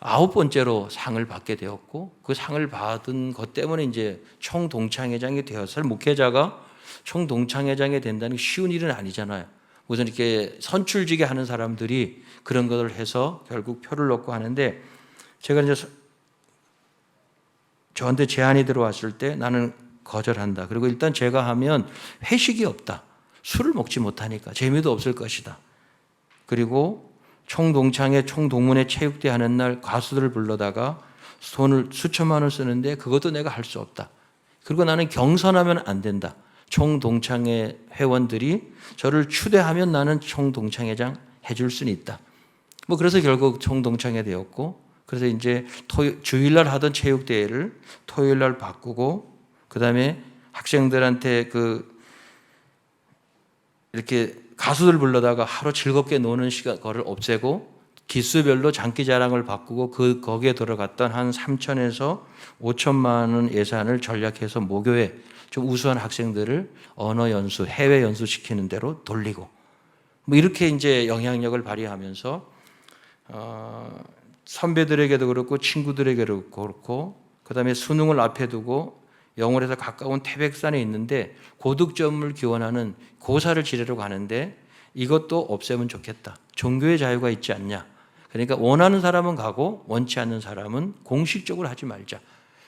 9번째로 상을 받게 되었고 그 상을 받은 것 때문에 이제 총동창회장이 되었어요. 목회자가 총동창회장이 된다는 게 쉬운 일은 아니잖아요. 우선 이렇게 선출직에 하는 사람들이 그런 것을 해서 결국 표를 넣고 하는데 제가 이제 저한테 제안이 들어왔을 때 나는 거절한다. 그리고 일단 제가 하면 회식이 없다. 술을 먹지 못하니까 재미도 없을 것이다. 그리고 총동창회 총동문회 체육대 하는 날 가수들을 불러다가 돈을 수천만 원 쓰는데 그것도 내가 할 수 없다. 그리고 나는 경선하면 안 된다. 총동창회 회원들이 저를 추대하면 나는 총동창회장 해줄 수는 있다. 뭐 그래서 결국 총동창회 되었고 그래서 이제 주일날 하던 체육대회를 토요일날 바꾸고 그다음에 학생들한테 이렇게 가수들 불러다가 하루 즐겁게 노는 시간 거를 없애고 기수별로 장기자랑을 바꾸고 거기에 들어갔던 한 3천에서 5천만 원 예산을 전략해서 모교에 좀 우수한 학생들을 언어 연수, 해외 연수 시키는 대로 돌리고 뭐 이렇게 이제 영향력을 발휘하면서 선배들에게도 그렇고 친구들에게도 그렇고 그다음에 수능을 앞에 두고 영월에서 가까운 태백산에 있는데 고득점을 기원하는 고사를 지내려고 하는데 이것도 없애면 좋겠다. 종교의 자유가 있지 않냐. 그러니까 원하는 사람은 가고 원치 않는 사람은 공식적으로 하지 말자.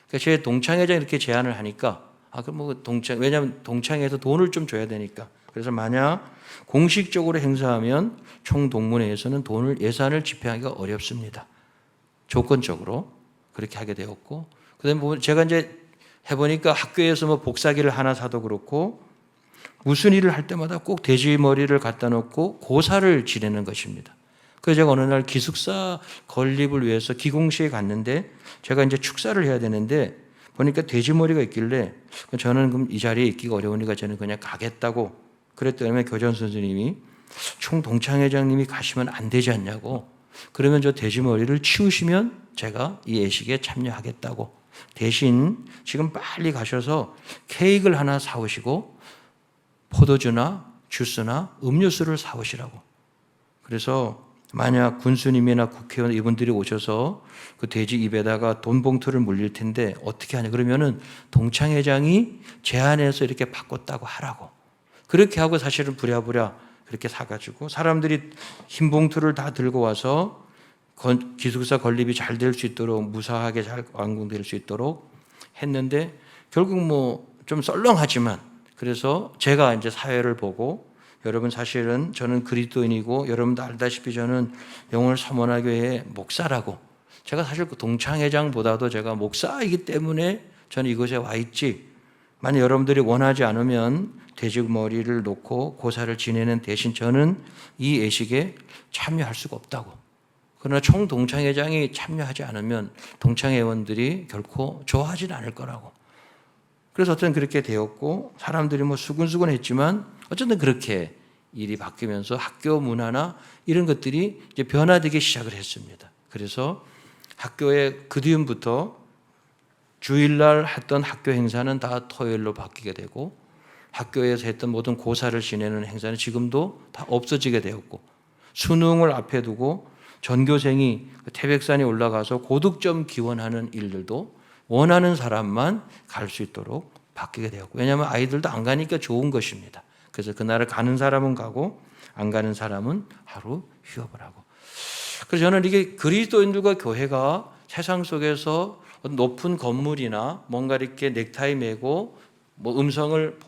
그러니까 제 동창회장이 이렇게 제안을 하니까 그럼 뭐 왜냐하면 동창회에서 돈을 좀 줘야 되니까. 그래서 만약 공식적으로 행사하면 총동문회에서는 예산을 집행하기가 어렵습니다. 조건적으로 그렇게 하게 되었고 그다음에 제가 이제 해보니까 학교에서 뭐 복사기를 하나 사도 그렇고 무슨 일을 할 때마다 꼭 돼지 머리를 갖다 놓고 고사를 지내는 것입니다. 그래서 제가 어느 날 기숙사 건립을 위해서 기공시에 갔는데 제가 이제 축사를 해야 되는데 보니까 돼지 머리가 있길래 저는 그럼 이 자리에 있기가 어려우니까 저는 그냥 가겠다고 그랬더니 교장 선생님이 총동창회장님이 가시면 안 되지 않냐고 그러면 저 돼지 머리를 치우시면 제가 이 예식에 참여하겠다고 대신 지금 빨리 가셔서 케이크를 하나 사오시고 포도주나 주스나 음료수를 사오시라고. 그래서 만약 군수님이나 국회의원 이분들이 오셔서 그 돼지 입에다가 돈 봉투를 물릴 텐데 어떻게 하냐 그러면은 동창회장이 제안해서 이렇게 바꿨다고 하라고. 그렇게 하고 사실은 부랴부랴 그렇게 사가지고 사람들이 흰 봉투를 다 들고 와서 기숙사 건립이 잘 될 수 있도록 무사하게 잘 완공될 수 있도록 했는데 결국 뭐 좀 썰렁하지만 그래서 제가 이제 사회를 보고 여러분 사실은 저는 그리스도인이고 여러분도 알다시피 저는 영월 서문화교회의 목사라고 제가 사실 그 동창회장보다도 제가 목사이기 때문에 저는 이곳에 와 있지 만약 여러분들이 원하지 않으면 돼지머리를 놓고 고사를 지내는 대신 저는 이 예식에 참여할 수가 없다고. 그러나 총동창회장이 참여하지 않으면 동창회원들이 결코 좋아하지는 않을 거라고. 그래서 어쨌든 그렇게 되었고 사람들이 뭐 수근수근했지만 어쨌든 그렇게 일이 바뀌면서 학교 문화나 이런 것들이 이제 변화되기 시작을 했습니다. 그래서 학교에 그 뒤부터 주일날 했던 학교 행사는 다 토요일로 바뀌게 되고 학교에서 했던 모든 고사를 지내는 행사는 지금도 다 없어지게 되었고 수능을 앞에 두고 전교생이 태백산에 올라가서 고득점 기원하는 일들도 원하는 사람만 갈 수 있도록 바뀌게 되었고 왜냐하면 아이들도 안 가니까 좋은 것입니다. 그래서 그날을 가는 사람은 가고 안 가는 사람은 하루 휴업을 하고 그래서 저는 이게 그리스도인들과 교회가 세상 속에서 높은 건물이나 뭔가 이렇게 넥타이 매고 뭐 음성을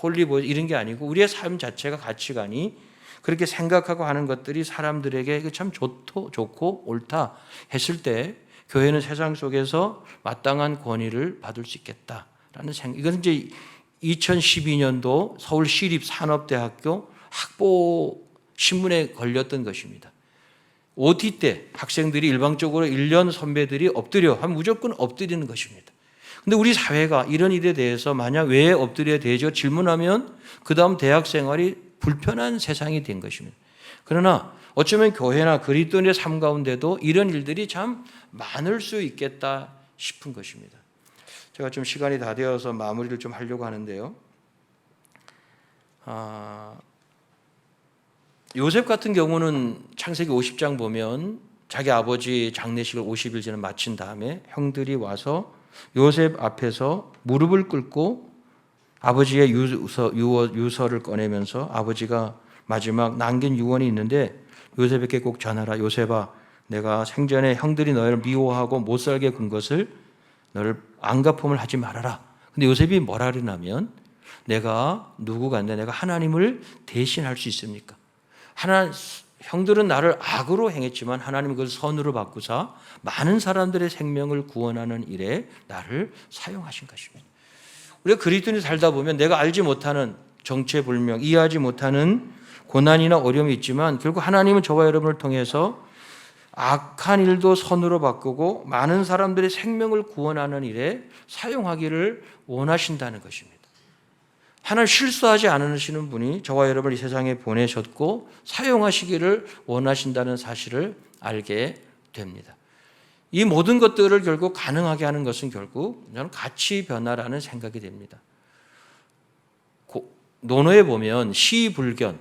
홀리 보이 이런 게 아니고 우리의 삶 자체가 가치관이 그렇게 생각하고 하는 것들이 사람들에게 참 좋고 옳다 했을 때 교회는 세상 속에서 마땅한 권위를 받을 수 있겠다라는 생각. 이건 이제 2012년도 서울시립산업대학교 학보 신문에 걸렸던 것입니다. OT 때 학생들이 일방적으로 1년 선배들이 엎드려 하면 무조건 엎드리는 것입니다. 근데 우리 사회가 이런 일에 대해서 만약 왜 엎드려야 되죠? 질문하면 그 다음 대학 생활이 불편한 세상이 된 것입니다. 그러나 어쩌면 교회나 그리스도인의 삶 가운데도 이런 일들이 참 많을 수 있겠다 싶은 것입니다. 제가 좀 시간이 다 되어서 마무리를 좀 하려고 하는데요. 요셉 같은 경우는 창세기 50장 보면 자기 아버지 장례식을 50일 전에 마친 다음에 형들이 와서 요셉 앞에서 무릎을 꿇고 아버지의 유서를 꺼내면서 아버지가 마지막 남긴 유언이 있는데 요셉에게 꼭 전하라. 요셉아, 내가 생전에 형들이 너를 미워하고 못 살게 군 것을 너를 안갚음을 하지 말아라. 근데 요셉이 뭐라 그러냐면 내가 누구가 아닌데 내가 하나님을 대신할 수 있습니까? 형들은 나를 악으로 행했지만 하나님은 그걸 선으로 바꾸사 많은 사람들의 생명을 구원하는 일에 나를 사용하신 것입니다. 우리가 그리스도인이 살다 보면 내가 알지 못하는 정체불명, 이해하지 못하는 고난이나 어려움이 있지만 결국 하나님은 저와 여러분을 통해서 악한 일도 선으로 바꾸고 많은 사람들의 생명을 구원하는 일에 사용하기를 원하신다는 것입니다. 하나님 실수하지 않으시는 분이 저와 여러분을 이 세상에 보내셨고 사용하시기를 원하신다는 사실을 알게 됩니다. 이 모든 것들을 결국 가능하게 하는 것은 결국 저는 가치 변화라는 생각이 됩니다. 논어에 보면 시불견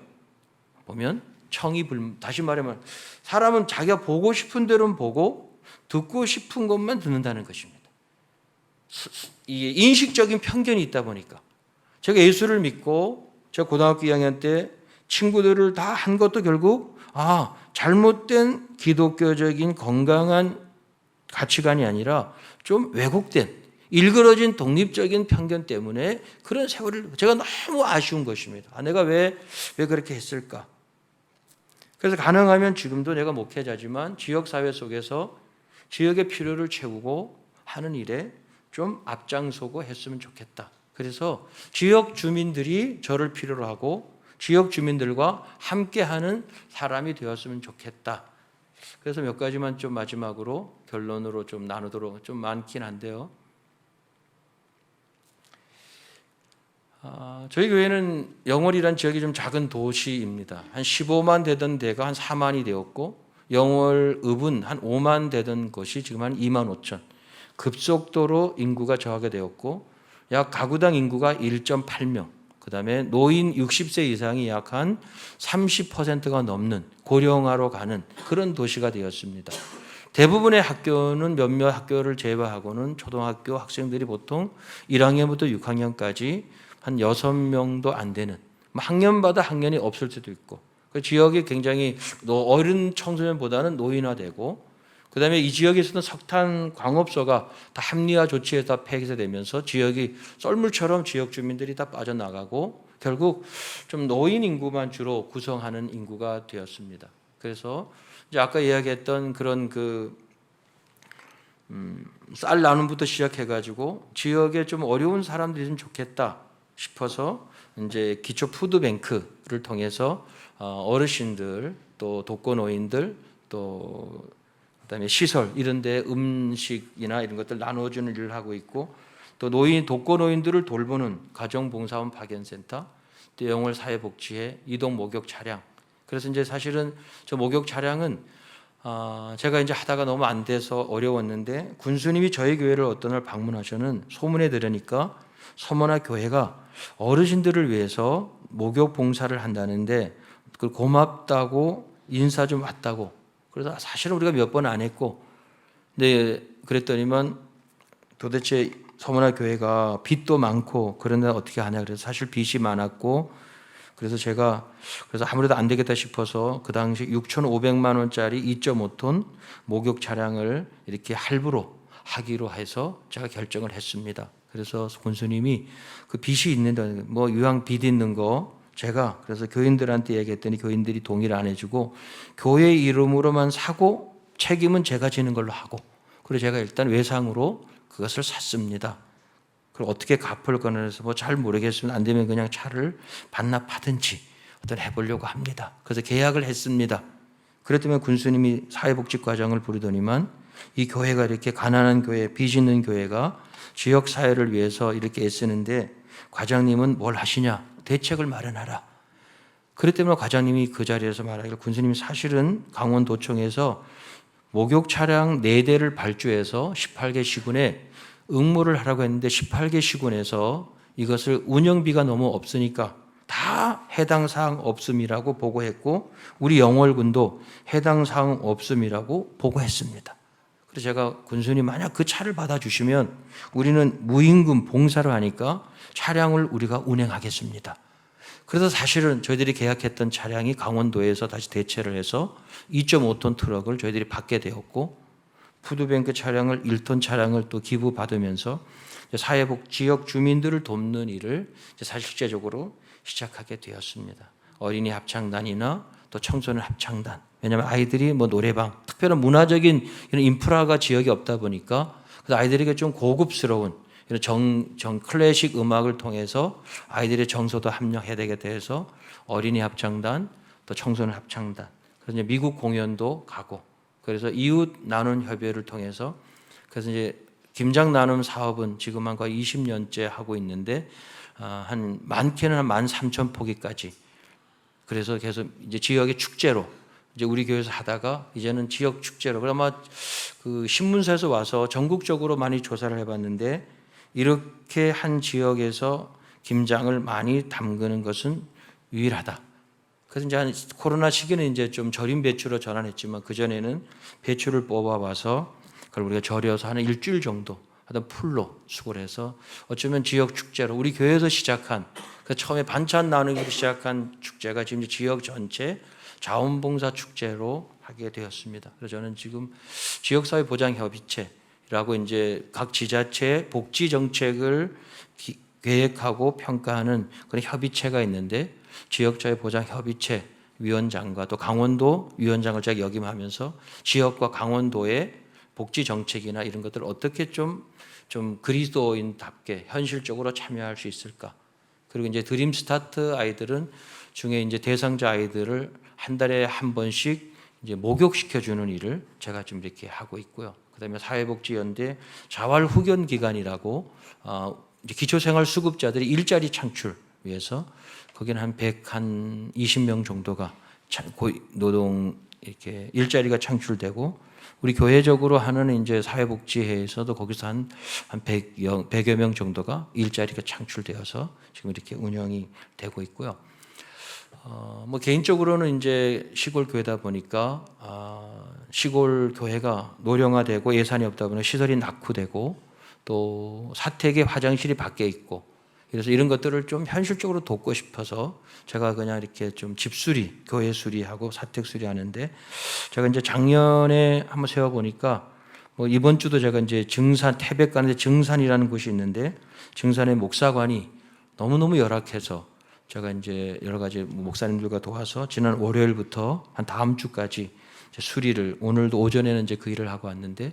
보면 청이불, 다시 말하면 사람은 자기가 보고 싶은 대로는 보고 듣고 싶은 것만 듣는다는 것입니다. 이게 인식적인 편견이 있다 보니까 제가 예수를 믿고 제가 고등학교 2학년 때 친구들을 다 한 것도 결국 잘못된 기독교적인 건강한 가치관이 아니라 좀 왜곡된 일그러진 독립적인 편견 때문에 그런 세월을 제가 너무 아쉬운 것입니다. 내가 왜 그렇게 했을까? 그래서 가능하면 지금도 내가 목회자지만 지역사회 속에서 지역의 필요를 채우고 하는 일에 좀 앞장서고 했으면 좋겠다. 그래서 지역 주민들이 저를 필요로 하고 지역 주민들과 함께하는 사람이 되었으면 좋겠다. 그래서 몇 가지만 좀 마지막으로 결론으로 좀 나누도록 좀 많긴 한데요. 저희 교회는 영월이라는 지역이 좀 작은 도시입니다. 한 15만 되던 데가 한 4만이 되었고 영월 읍은 한 5만 되던 곳이 지금 한 2만 5천. 급속도로 인구가 저하가 되었고 약 가구당 인구가 1.8명, 그 다음에 노인 60세 이상이 약 한 30%가 넘는 고령화로 가는 그런 도시가 되었습니다. 대부분의 학교는 몇몇 학교를 제외하고는 초등학교 학생들이 보통 1학년부터 6학년까지 한 6명도 안 되는, 학년마다 학년이 없을 수도 있고 그 지역이 굉장히 어린 청소년보다는 노인화되고 그 다음에 이 지역에서는 석탄 광업소가 다 합리화 조치에 다 폐쇄되면서 지역이 썰물처럼 지역 주민들이 다 빠져나가고 결국 좀 노인 인구만 주로 구성하는 인구가 되었습니다. 그래서 이제 아까 이야기했던 그런 쌀 나눔부터 시작해가지고 지역에 좀 어려운 사람들이 있으면 좋겠다 싶어서 이제 기초 푸드뱅크를 통해서 어르신들 또 독거노인들 또 그다음에 시설 이런 데 음식이나 이런 것들 나눠주는 일을 하고 있고 또 독거노인들을 돌보는 가정봉사원 파견센터 또 영월 사회복지회 이동 목욕 차량. 그래서 이제 사실은 저 목욕 차량은 제가 이제 하다가 너무 안 돼서 어려웠는데 군수님이 저희 교회를 어떤 날 방문하셔는 소문에 들으니까 서머나 교회가 어르신들을 위해서 목욕 봉사를 한다는데 그걸 고맙다고 인사 좀 왔다고. 그래서 사실은 우리가 몇 번 안 했고, 근데 그랬더니만 도대체 서머나 교회가 빚도 많고 그런데 어떻게 하냐 그래서 사실 빚이 많았고 그래서 제가 아무래도 안 되겠다 싶어서 그 당시 6,500만 원짜리 2.5톤 목욕 차량을 이렇게 할부로 하기로 해서 제가 결정을 했습니다. 그래서 군수님이 그 빚이 있는데 뭐 유황 빚 있는 거 제가 그래서 교인들한테 얘기했더니 교인들이 동의를 안 해주고 교회 이름으로만 사고 책임은 제가 지는 걸로 하고 그리고 제가 일단 외상으로 그것을 샀습니다. 그걸 어떻게 갚을 거는 뭐 잘 모르겠으면 안 되면 그냥 차를 반납하든지 어떤 해보려고 합니다. 그래서 계약을 했습니다. 그랬더니 군수님이 사회복지과장을 부르더니만 이 교회가 이렇게 가난한 교회, 빚 있는 교회가 지역 사회를 위해서 이렇게 애쓰는데 과장님은 뭘 하시냐? 대책을 마련하라. 그랬기 때문에 과장님이 그 자리에서 말하기를 군수님이 사실은 강원도청에서 목욕 차량 4대를 발주해서 18개 시군에 응모를 하라고 했는데 18개 시군에서 이것을 운영비가 너무 없으니까 다 해당 사항 없음이라고 보고했고 우리 영월군도 해당 사항 없음이라고 보고했습니다. 그래서 제가 군수님 만약 그 차를 받아주시면 우리는 무임금 봉사를 하니까 차량을 우리가 운행하겠습니다. 그래서 사실은 저희들이 계약했던 차량이 강원도에서 다시 대체를 해서 2.5톤 트럭을 저희들이 받게 되었고 푸드뱅크 차량을 1톤 차량을 또 기부받으면서 사회복 지역 주민들을 돕는 일을 실제적으로 시작하게 되었습니다. 어린이 합창단이나 또 청소년 합창단. 왜냐하면 아이들이 뭐 노래방, 특별한 문화적인 이런 인프라가 지역에 없다 보니까 그래서 아이들에게 좀 고급스러운 이런 정 클래식 음악을 통해서 아이들의 정서도 합력해야 되게 돼서 어린이 합창단, 또 청소년 합창단. 그래서 이제 미국 공연도 가고. 그래서 이웃 나눔 협의회를 통해서 그래서 이제 김장 나눔 사업은 지금 한 거의 20년째 하고 있는데 한 많게는 한 13,000포기까지. 그래서 계속 이제 지역의 축제로 이제 우리 교회에서 하다가 이제는 지역 축제로. 그러면 그 신문사에서 와서 전국적으로 많이 조사를 해봤는데 이렇게 한 지역에서 김장을 많이 담그는 것은 유일하다. 그래서 이제 한 코로나 시기는 이제 좀 절임 배추로 전환했지만 그 전에는 배추를 뽑아와서 그걸 우리가 절여서 한 일주일 정도 하던 풀로 수거를 해서 어쩌면 지역 축제로 우리 교회에서 시작한 그 처음에 반찬 나누기로 시작한 축제가 지금 지역 전체 자원봉사 축제로 하게 되었습니다. 그래서 저는 지금 지역사회 보장협의체라고 이제 각 지자체의 복지 정책을 계획하고 평가하는 그런 협의체가 있는데 지역사회 보장협의체 위원장과 또 강원도 위원장을 제가 역임하면서 지역과 강원도의 복지 정책이나 이런 것들을 어떻게 좀 그리스도인답게 현실적으로 참여할 수 있을까? 그리고 이제 드림 스타트 아이들은 중에 이제 대상자 아이들을 한 달에 한 번씩 이제 목욕시켜 주는 일을 제가 좀 이렇게 하고 있고요. 그다음에 사회복지연대 자활후견 기관이라고 이제 기초생활수급자들이 일자리 창출 위해서 거기는 한 120명 정도가 노동 이렇게 일자리가 창출되고 우리 교회적으로 하는 이제 사회복지회에서도 거기서 한 100여 명 정도가 일자리가 창출되어서 지금 이렇게 운영이 되고 있고요. 뭐 개인적으로는 이제 시골 교회다 보니까 시골 교회가 노령화되고 예산이 없다 보니 시설이 낙후되고 또 사택에 화장실이 밖에 있고 그래서 이런 것들을 좀 현실적으로 돕고 싶어서 제가 그냥 이렇게 좀 집수리, 교회 수리하고 사택 수리하는데 제가 이제 작년에 한번 세워보니까 뭐 이번 주도 제가 이제 증산, 태백 가는데 증산이라는 곳이 있는데 증산의 목사관이 너무너무 열악해서 제가 이제 여러 가지 목사님들과 도와서 지난 월요일부터 한 다음 주까지 이제 수리를 오늘도 오전에는 이제 그 일을 하고 왔는데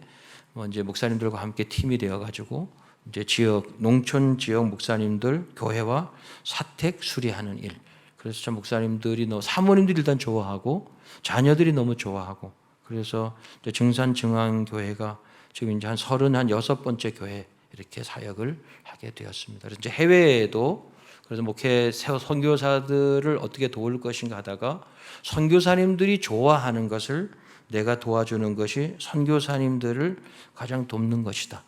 뭐 이제 목사님들과 함께 팀이 되어가지고 이제 지역 농촌 지역 목사님들 교회와 사택 수리하는 일. 그래서 참 목사님들이 사모님들이 일단 좋아하고 자녀들이 너무 좋아하고 그래서 이제 증산 증앙교회가 지금 이제 한 36번째 교회 이렇게 사역을 하게 되었습니다. 그래서 이제 해외에도 그래서 목회 선교사들을 어떻게 도울 것인가 하다가 선교사님들이 좋아하는 것을 내가 도와주는 것이 선교사님들을 가장 돕는 것이다.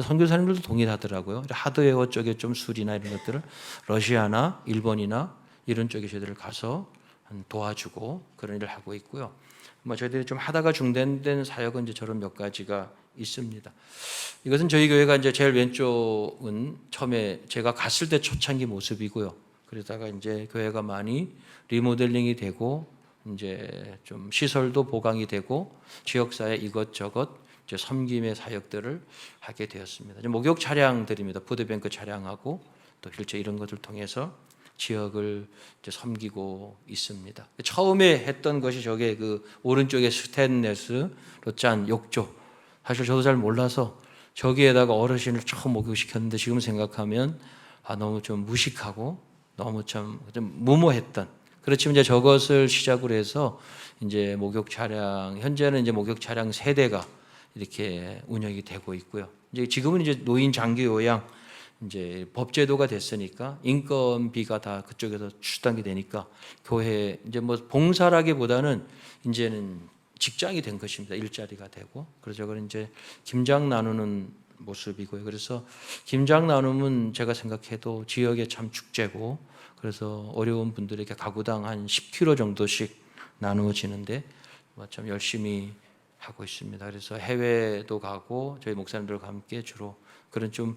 선교사님들도 동일하더라고요. 하드웨어 쪽에 좀 수리나 이런 것들을 러시아나 일본이나 이런 쪽에 저희들 가서 도와주고 그런 일을 하고 있고요. 뭐 저희들이 좀 하다가 중단된 사역은 이제 저런 몇 가지가 있습니다. 이것은 저희 교회가 이제 제일 왼쪽은 처음에 제가 갔을 때 초창기 모습이고요. 그러다가 이제 교회가 많이 리모델링이 되고 이제 좀 시설도 보강이 되고 지역사회 이것저것 이제 섬김의 사역들을 하게 되었습니다. 목욕 차량들입니다. 푸드뱅크 차량하고 또 휠체어 이런 것을 통해서 지역을 이제 섬기고 있습니다. 처음에 했던 것이 저게 그 오른쪽에 스테인레스로 짠 욕조 사실 저도 잘 몰라서 저기에다가 어르신을 처음 목욕시켰는데 지금 생각하면 너무 좀 무식하고 너무 좀 무모했던. 그렇지만 이제 저것을 시작으로 해서 이제 목욕 차량, 현재는 이제 목욕 차량 세대가 이렇게 운영이 되고 있고요. 이제 지금은 이제 노인 장기 요양 이제 법제도가 됐으니까 인건비가 다 그쪽에서 출당이 되니까 교회 이제 뭐 봉사라기보다는 이제는 직장이 된 것입니다. 일자리가 되고. 그래서 저걸 이제 김장 나누는 모습이고요. 그래서 김장 나눔은 제가 생각해도 지역의 참 축제고, 그래서 어려운 분들에게 가구당 한 10kg 정도씩 나누어지는데 참 열심히 하고 있습니다. 그래서 해외도 가고 저희 목사님들과 함께 주로 그런 좀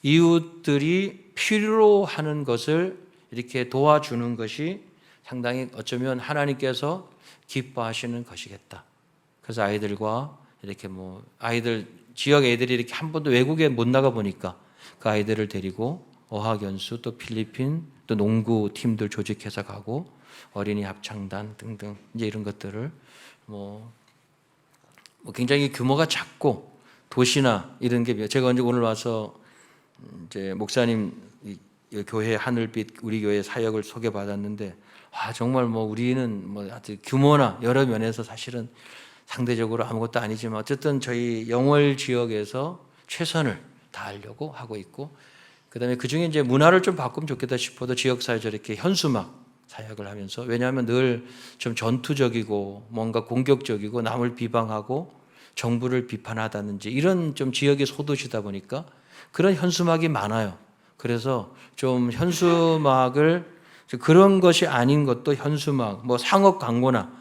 이웃들이 필요로 하는 것을 이렇게 도와주는 것이 상당히 어쩌면 하나님께서 기뻐하시는 것이겠다. 그래서 아이들과 이렇게 뭐 아이들 지역 애들이 이렇게 한 번도 외국에 못 나가 보니까 그 아이들을 데리고 어학연수 또 필리핀 또 농구 팀들 조직해서 가고 어린이 합창단 등등 이제 이런 것들을 뭐 굉장히 규모가 작고 도시나 이런 게 제가 이제 오늘 와서 이제 목사님 교회 하늘빛 우리 교회 사역을 소개받았는데 정말 뭐 우리는 뭐 아주 규모나 여러 면에서 사실은 상대적으로 아무것도 아니지만 어쨌든 저희 영월 지역에서 최선을 다하려고 하고 있고, 그다음에 그 중에 이제 문화를 좀 바꾸면 좋겠다 싶어도 지역사회 저렇게 현수막 사역을 하면서, 왜냐하면 늘 좀 전투적이고 뭔가 공격적이고 남을 비방하고 정부를 비판하다든지 이런 좀 지역의 소도시다 보니까 그런 현수막이 많아요. 그래서 좀 현수막을 그런 것이 아닌 것도 현수막, 뭐 상업 광고나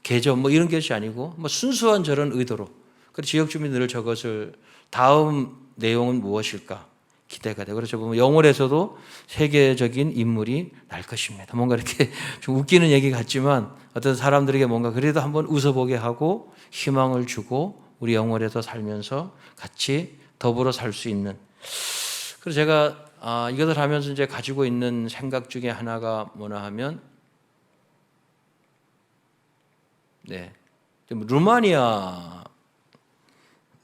개점 뭐 이런 것이 아니고 뭐 순수한 저런 의도로, 그리고 지역 주민들을 저것을 다음 내용은 무엇일까 기대가 되고, 그래서 보면 영월에서도 세계적인 인물이 날 것입니다. 뭔가 이렇게 좀 웃기는 얘기 같지만 어떤 사람들에게 뭔가 그래도 한번 웃어보게 하고 희망을 주고 우리 영월에서 살면서 같이 더불어 살 수 있는. 그래서 제가 이것을 하면서 이제 가지고 있는 생각 중에 하나가 뭐나 하면, 루마니아,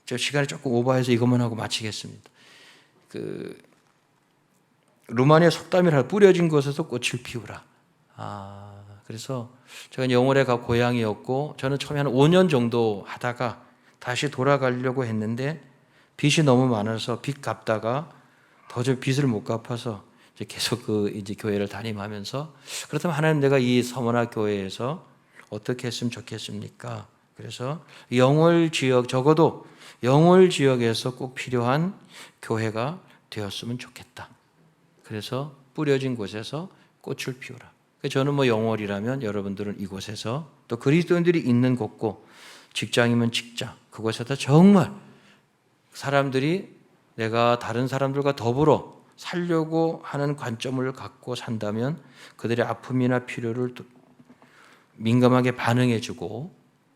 저 시간이 조금 오버해서 이것만 하고 마치겠습니다. 루마니아 속담이라 뿌려진 곳에서 꽃을 피우라. 그래서 제가 영월에가 고향이었고 저는 처음에 한 5년 정도 하다가 다시 돌아가려고 했는데 빚이 너무 많아서 빚 갚다가 도저히 빚을 못 갚아서 이제 계속 이제 교회를 담임하면서, 그렇다면 하나님 내가 이 서머나 교회에서 어떻게 했으면 좋겠습니까? 그래서 영월 지역, 적어도 영월 지역에서 꼭 필요한 교회가 되었으면 좋겠다. 그래서 뿌려진 곳에서 꽃을 피우라. 저는 뭐 영월이라면 여러분들은 이곳에서 또 그리스도인들이 있는 곳고 직장이면 직장, 그곳에다 정말 사람들이 내가 다른 사람들과 더불어 살려고 하는 관점을 갖고 산다면 그들의 아픔이나 필요를 민감하게 반응해주고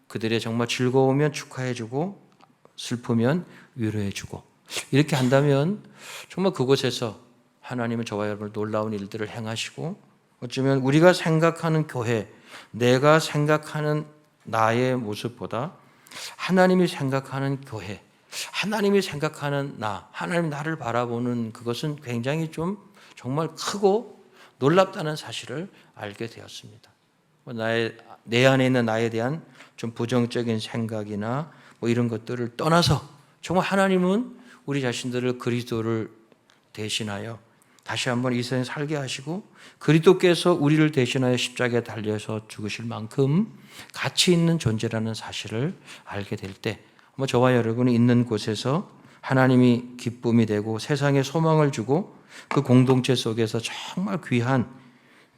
그들의 정말 즐거우면 축하해주고 슬프면 위로해주고 이렇게 한다면 정말 그곳에서 하나님은 저와 여러분을 놀라운 일들을 행하시고, 어쩌면 우리가 생각하는 교회, 내가 생각하는 나의 모습보다 하나님이 생각하는 교회, 하나님이 생각하는 나, 하나님 나를 바라보는 그것은 굉장히 좀 정말 크고 놀랍다는 사실을 알게 되었습니다. 내 안에 있는 나에 대한 좀 부정적인 생각이나 뭐 이런 것들을 떠나서 정말 하나님은 우리 자신들을 그리스도를 대신하여 다시 한번 이 세상에 살게 하시고 그리스도께서 우리를 대신하여 십자가에 달려서 죽으실 만큼 가치 있는 존재라는 사실을 알게 될 때 저와 여러분이 있는 곳에서 하나님이 기쁨이 되고 세상에 소망을 주고 그 공동체 속에서 정말 귀한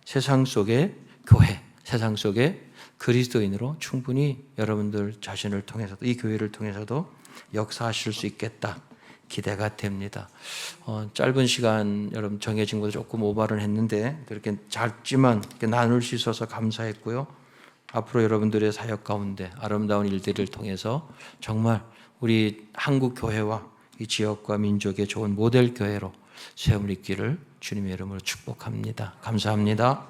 세상 속의 교회, 세상 속의 그리스도인으로 충분히 여러분들 자신을 통해서도 이 교회를 통해서도 역사하실 수 있겠다 기대가 됩니다. 짧은 시간 여러분 정해진 것도 조금 오버를 했는데 그렇게 짧지만 이렇게 나눌 수 있어서 감사했고요. 앞으로 여러분들의 사역 가운데 아름다운 일들을 통해서 정말 우리 한국 교회와 이 지역과 민족의 좋은 모델 교회로 세움을 잇기를 주님의 이름으로 축복합니다. 감사합니다.